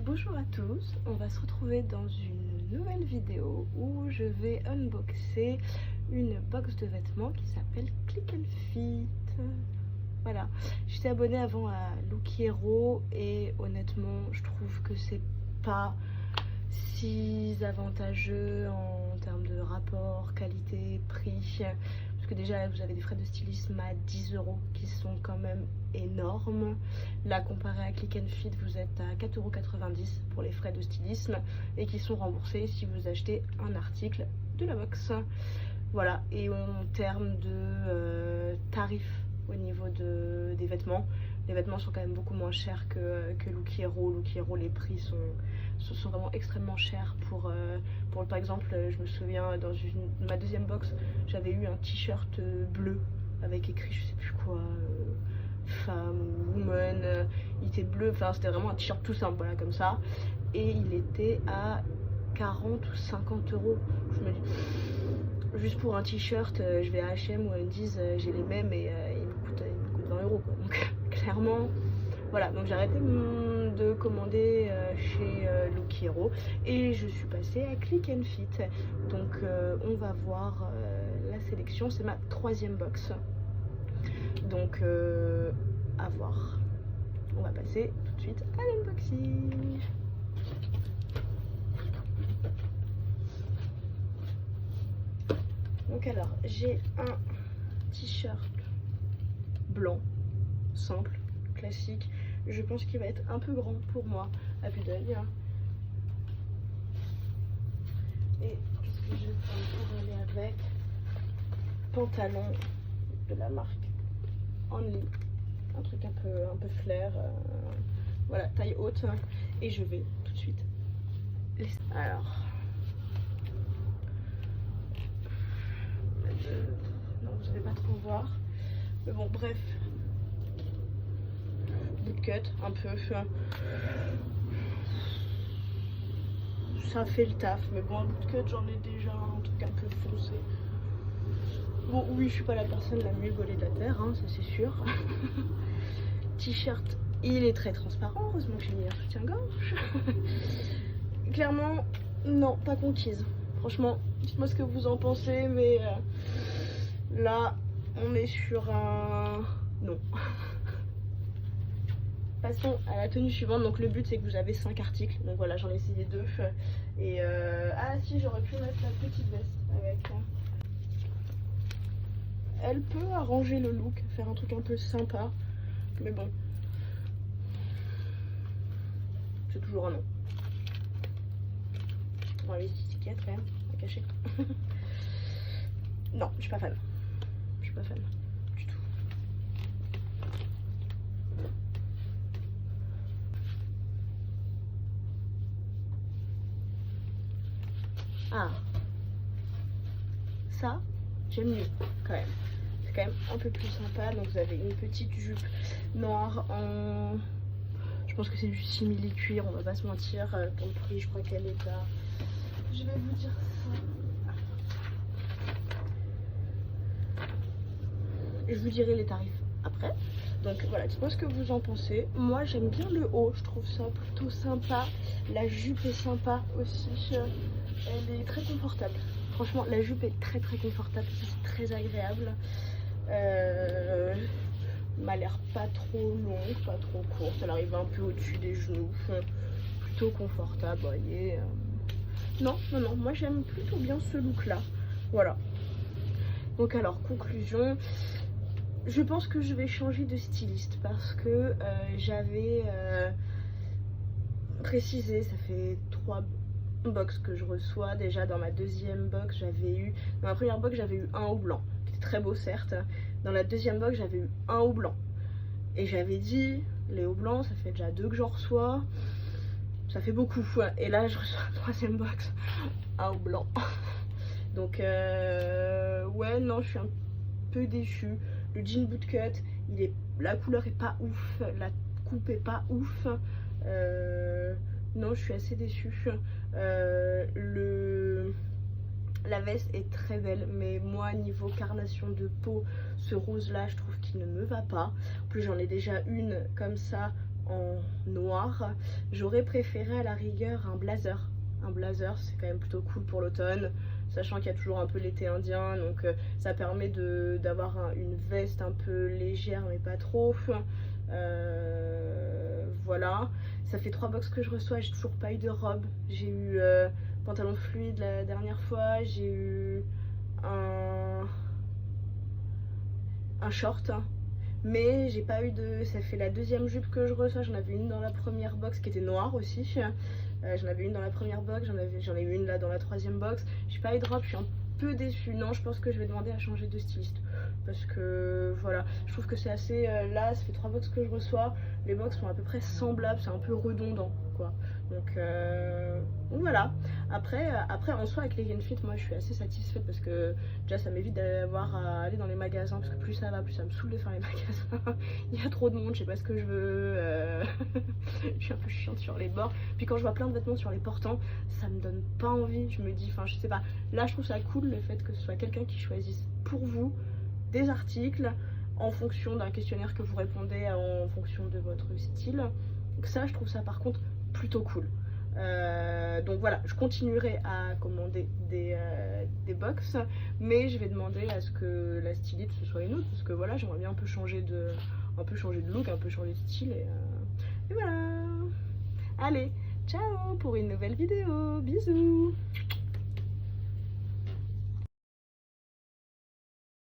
Bonjour à tous, on va se retrouver dans une nouvelle vidéo où je vais unboxer une box de vêtements qui s'appelle Click and Fit. Voilà, j'étais abonnée avant à Look Hero et honnêtement je trouve que c'est pas si avantageux en termes de rapport qualité-prix, parce que déjà vous avez des frais de stylisme à 10 € qui sont quand même énormes. Là, comparé à Click and Fit, vous êtes à 4,90 € pour les frais de stylisme et qui sont remboursés si vous achetez un article de la box. Voilà, et en termes de tarifs au niveau des vêtements, les vêtements sont quand même beaucoup moins chers que Look Hero. Look Hero, les prix sont vraiment extrêmement chers pour par exemple, je me souviens dans ma deuxième box, j'avais eu un t-shirt bleu avec écrit je sais plus quoi, femme, woman, il était bleu, enfin c'était vraiment un t-shirt tout simple, voilà, comme ça, et il était à 40 ou 50 €. Je me dis, juste pour un t-shirt, je vais à H&M ou à Undies, j'ai les mêmes et il me coûte 20 € quoi. Donc clairement, voilà, donc j'ai arrêté de commander chez Look Hero et je suis passée à Click and Fit. Donc on va voir la sélection, c'est ma 3e box. Donc à voir. On va passer tout de suite à l'unboxing. Donc alors, j'ai un t-shirt blanc, simple, classique. Je pense qu'il va être un peu grand pour moi à vue d'œil. Et qu'est-ce que je vais pour aller avec? Pantalon de la marque Only, un truc un peu flair, voilà, taille haute. Et je vais tout de suite alors non, vous allez pas trop voir, mais bon, bref, bootcut un peu, ça fait le taf, mais bon, un bootcut j'en ai déjà un truc un peu foncé. Bon, oui, je suis pas la personne la mieux gaulée de la terre, hein, ça c'est sûr. T-shirt, il est très transparent, heureusement que j'ai mis un soutien-gorge. Clairement, non, pas conquise. Franchement, dites-moi ce que vous en pensez, mais là, on est sur un non. Passons à la tenue suivante. Donc le but c'est que vous avez 5 articles. Donc voilà, j'en ai essayé 2. Et ah si, j'aurais pu mettre la petite veste avec. Elle peut arranger le look, faire un truc un peu sympa. Mais bon, c'est toujours un non. On va les étiquettes quand même, à cacher. Non, je suis pas fan. Je suis pas fan du tout. Ah, ça, j'aime mieux quand même. C'est quand même un peu plus sympa. Donc vous avez une petite jupe noire en... Je pense que c'est du simili-cuir, on va pas se mentir. Pour le prix, je crois qu'elle est à... Je vais vous dire ça. Je vous dirai les tarifs après. Donc voilà, dites-moi ce que vous en pensez. Moi j'aime bien le haut, je trouve ça plutôt sympa. La jupe est sympa aussi. Elle est très confortable. Franchement, la jupe est très confortable, c'est très agréable. M'a l'air pas trop longue, pas trop courte. Elle arrive un peu au-dessus des genoux. Plutôt confortable, vous voyez. Non, moi j'aime plutôt bien ce look-là. Voilà. Donc alors, conclusion. Je pense que je vais changer de styliste parce que j'avais précisé, ça fait 3 box que je reçois. Déjà dans ma deuxième box j'avais eu, dans ma première box j'avais eu un haut blanc qui était très beau certes. Dans la deuxième box j'avais eu un haut blanc et j'avais dit les hauts blancs ça fait déjà 2 que j'en reçois, ça fait beaucoup. Et là je reçois la troisième box, un haut blanc. Donc ouais, non, je suis un peu déçue. Le jean bootcut, la couleur est pas ouf, la coupe est pas ouf. Non, je suis assez déçue. La veste est très belle, mais moi niveau carnation de peau, ce rose là je trouve qu'il ne me va pas. En plus j'en ai déjà une comme ça en noir. J'aurais préféré à la rigueur un blazer. Un blazer, c'est quand même plutôt cool pour l'automne, sachant qu'il y a toujours un peu l'été indien, donc ça permet d'avoir une veste un peu légère mais pas trop. Voilà, ça fait 3 box que je reçois, j'ai toujours pas eu de robe. J'ai eu pantalon fluide la dernière fois, j'ai eu un short, mais j'ai pas eu de... Ça fait la deuxième jupe que je reçois. J'en avais une dans la première box qui était noire aussi. J'en avais une dans la première box, j'en ai eu une là dans la troisième box. J'ai pas eu de robe, je suis un peu déçue. Non, je pense que je vais demander à changer de styliste, parce que voilà, je trouve que c'est assez... là, ça fait 3 box que je reçois. Les box sont à peu près semblables, c'est un peu redondant quoi. Donc voilà. Après en soi avec les Genfit, moi je suis assez satisfaite, parce que déjà ça m'évite d'avoir à aller dans les magasins, parce que plus ça va, plus ça me saoule de faire les magasins. Il y a trop de monde, je sais pas ce que je veux. Je suis un peu chiante sur les bords. Puis quand je vois plein de vêtements sur les portants, ça me donne pas envie. Je me dis, enfin je sais pas, là je trouve ça cool le fait que ce soit quelqu'un qui choisisse pour vous des articles en fonction d'un questionnaire que vous répondez, en fonction de votre style. Donc ça, je trouve ça par contre plutôt cool. Donc voilà, je continuerai à commander des box, mais je vais demander à ce que la styliste ce soit une autre, parce que voilà, j'aimerais bien un peu changer de look, un peu changer de style, et voilà. Allez, ciao pour une nouvelle vidéo, bisous.